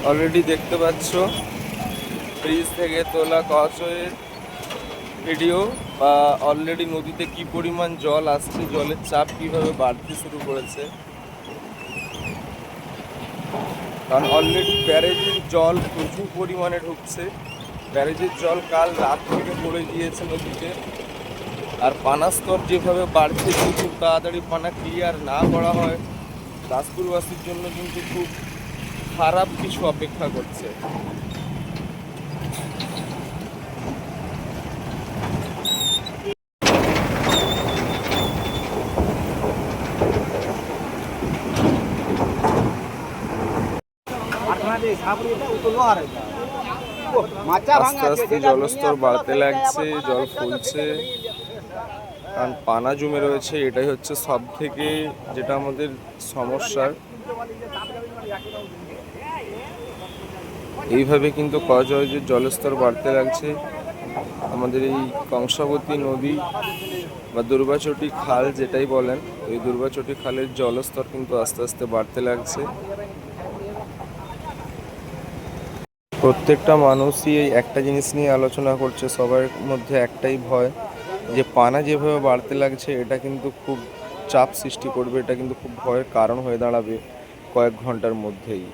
Already দেখতে পাচ্ছ bridge থেকে তোলা কচয়ের ভিডিও বা অলরেডি নদীতে কি পরিমাণ জল আসছে, জলের চাপ কিভাবে বাড়তে শুরু করেছে। কারণ অলরেডি ব্যারেজের জল প্রচুর পরিমাণে ঢুকছে। ব্যারেজের জল কাল রাত থেকে পড়ে গিয়েছে নদীতে। আর পানা স্তর যেভাবে বাড়ছে, যদি খুব তাড়াতাড়ি পানা ক্লিয়ার না করা হয়, দাসপুরবাসীর জন্য কিন্তু খুব খারাপ কিছু অপেক্ষা করছে। আস্তে আস্তে জলস্তর বাড়তে লাগছে, জল ফুলছে, কারণ পানা জমে রয়েছে। এটাই হচ্ছে সব থেকে যেটা আমাদের সমস্যার। এইভাবে কিন্তু কজয়ের জলস্তর বাড়তে লাগছে। আমাদের এই কংসাবতী নদী বা দুর্বাচটি খাল যেটাই বলেন, ওই দুর্বাচটি খালের জলস্তর কিন্তু আস্তে আস্তে বাড়তে লাগছে। প্রত্যেকটা মানুষই এই একটা জিনিস নিয়ে আলোচনা করছে, সবার মধ্যে একটাই ভয় যে পানা যেভাবে বাড়তে লাগছে এটা কিন্তু খুব চাপ সৃষ্টি করবে, এটা কিন্তু খুব ভয়ের কারণ হয়ে দাঁড়াবে কয়েক ঘন্টার মধ্যেই।